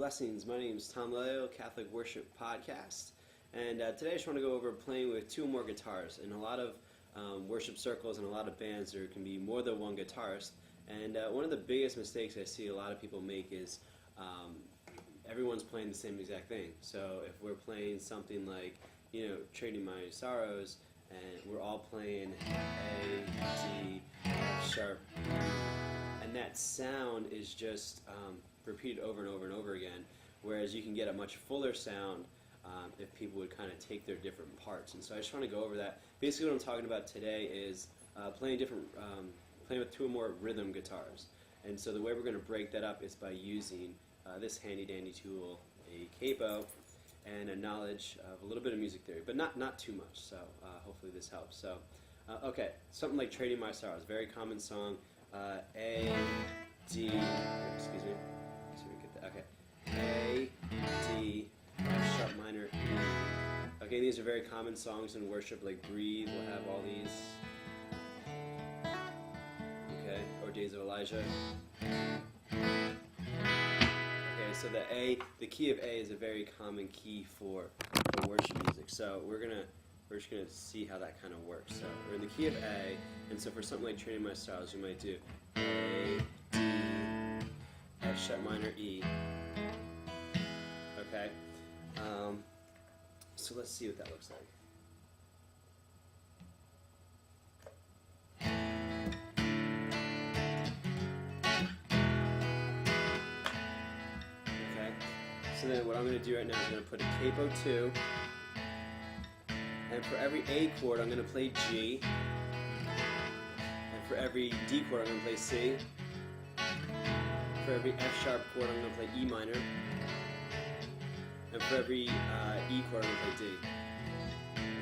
Blessings. My name is Tom Leo, Catholic Worship Podcast, and today I just want to go over playing with two or more guitars. In a lot of worship circles and a lot of bands, there can be more than one guitarist, and one of the biggest mistakes I see a lot of people make is everyone's playing the same exact thing. So if we're playing something like, Trading My Sorrows, and we're all playing A, D, F sharp, and that sound is just repeated over and over and over again, whereas you can get a much fuller sound if people would kind of take their different parts. And so I just want to go over that. Basically what I'm talking about today is playing with two or more rhythm guitars. And so the way we're going to break that up is by using this handy dandy tool, a capo, and a knowledge of a little bit of music theory, but not too much, so hopefully this helps. So, okay, something like Trading My Sorrows, very common song, A, D, excuse me, so we get that, okay, A, D, F sharp minor, E. Okay, these are very common songs in worship, like Breathe, we'll have all these, okay, or Days of Elijah. So the key of A is a very common key for worship music. So we're just gonna see how that kind of works. So we're in the key of A, and so for something like Trading My Sorrows, you might do A, D, F sharp minor, E. Okay. So let's see what that looks like. So then what I'm going to do right now is I'm going to put a capo 2, and for every A chord I'm going to play G, and for every D chord I'm going to play C, for every F sharp chord I'm going to play E minor, and for every E chord I'm going to play D.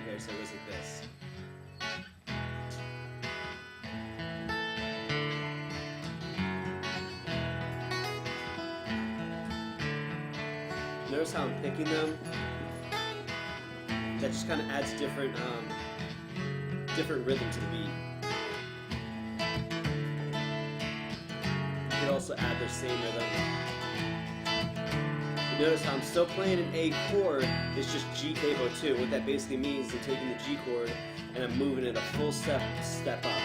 Okay, so it goes like this. Notice how I'm picking them? That just kind of adds different rhythm to the beat. You could also add the same rhythm. You notice how I'm still playing an A chord, it's just G capo 2. What that basically means is I'm taking the G chord and I'm moving it a full step up.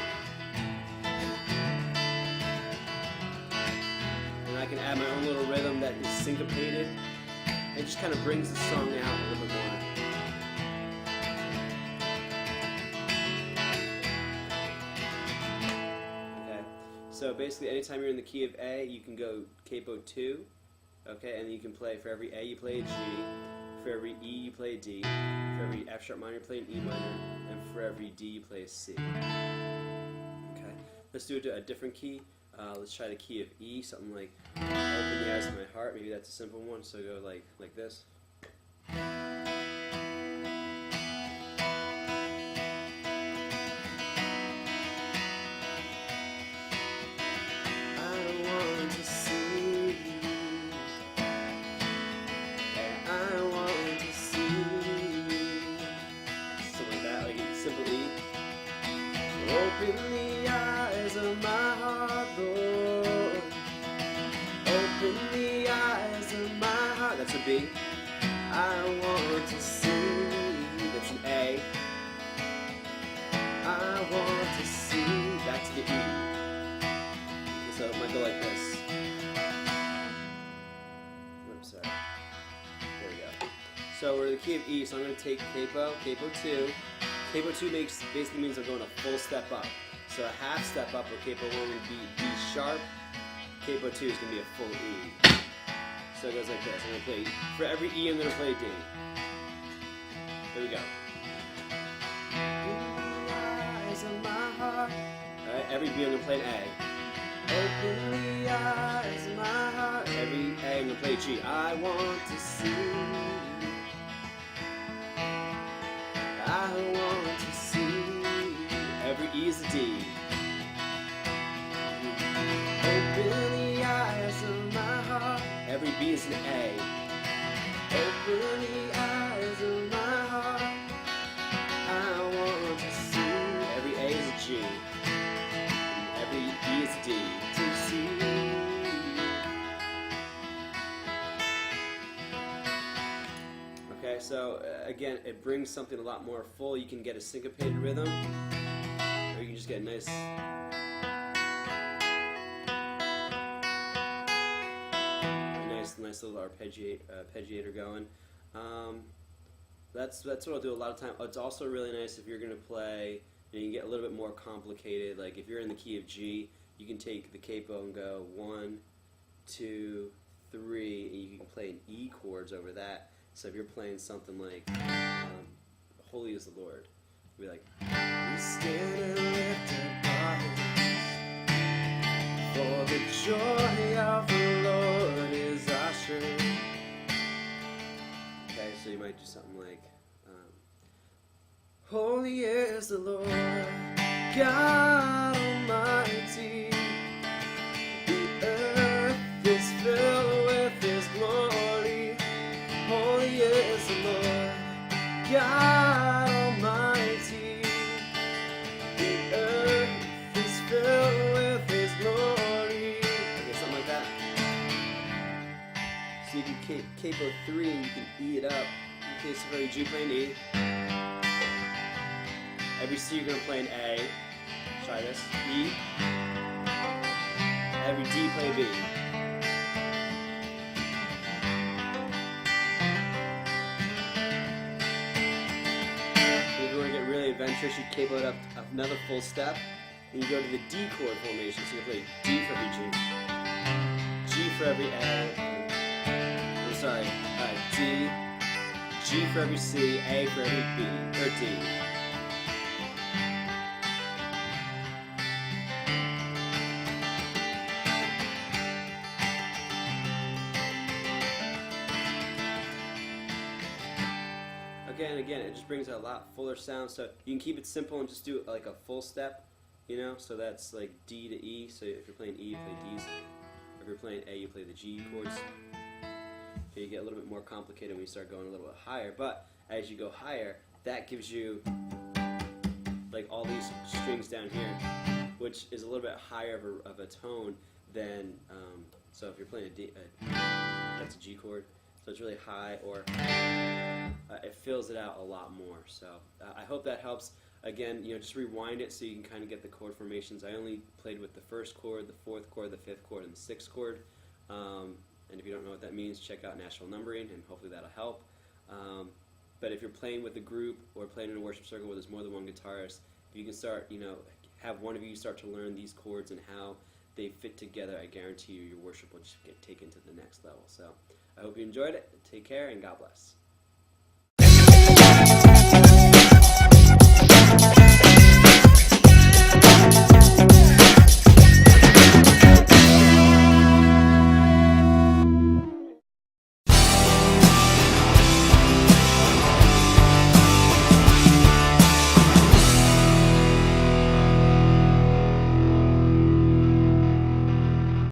And I can add my own little rhythm that is syncopated. It just kind of brings the song out a little bit more. Okay, so basically anytime you're in the key of A, you can go capo 2, okay, and you can play, for every A you play a G, for every E you play a D, for every F sharp minor you play an E minor, and for every D you play a C. Okay, let's do a different key. Let's try the key of E, something like Open the Eyes of My Heart. Maybe that's a simple one, so go like this. I want to see you, and I want to see you. Something like that, like a simple E. Open the eyes of my heart, Lord. Open the eyes of my heart. That's a B. I want to see. That's an A. I want to see. Back to the E. So it might go like this. Oops, sorry. There we go. So we're in the key of E, so I'm going to take capo 2. Capo 2 basically means I'm going a full step up. So a half step up for capo 1 would be D sharp. Capo 2 is going to be a full E. So it goes like this. I'm going to play, for every E I'm going to play D. Here we go. Open the eyes of my heart. Alright, every B I'm going to play an A. Open the eyes of my heart. Every A I'm going to play a G. I want to see. I want to see. Every E is a D. Open the eyes of my heart. Every B is an A. Open the eyes of my heart. I want to see. Every A is a G. Every E is a D. To see. Okay, so again, it brings something a lot more full. You can get a syncopated rhythm, or you can just get a nice little arpeggiator going. That's what I'll do a lot of time. It's also really nice if you're going to play and you can get a little bit more complicated. Like if you're in the key of G, you can take the capo and go 1, 2, 3, and you can play an E chords over that. So if you're playing something like Holy is the Lord, you'll be like, we stand and lift our voice, for the joy of the Lord is our strength. Okay, so you might do something like, Holy is the Lord, God Almighty, the earth is filled with His glory. Holy is the Lord, God Almighty, the earth is filled with His glory. Okay, something like that. So you can capo 3 and you can E it up. Okay, so for your G playing E. Every C you're going to play an A. Try this. E. Every D play B. If you want to get really adventurous, you capo it up another full step. And you go to the D chord formation. So you play D for every G. G for every A. I'm sorry. D. G for every C. A for every B. Or D. Again, it just brings a lot fuller sound. So you can keep it simple and just do it like a full step, you know. So that's like D to E. So if you're playing E, you play D's. If you're playing A, you play the G chords. Okay, you get a little bit more complicated when you start going a little bit higher. But as you go higher, that gives you like all these strings down here, which is a little bit higher of a tone than. So if you're playing a D, that's a G chord. So it's really high, or it fills it out a lot more. So I hope that helps. Again, just rewind it so you can kind of get the chord formations. I only played with the first chord, the fourth chord, the fifth chord, and the sixth chord. And if you don't know what that means, check out National Numbering, and hopefully that'll help. But if you're playing with a group or playing in a worship circle where there's more than one guitarist, if you can start, have one of you start to learn these chords and how they fit together, I guarantee you your worship will just get taken to the next level. So I hope you enjoyed it. Take care, and God bless.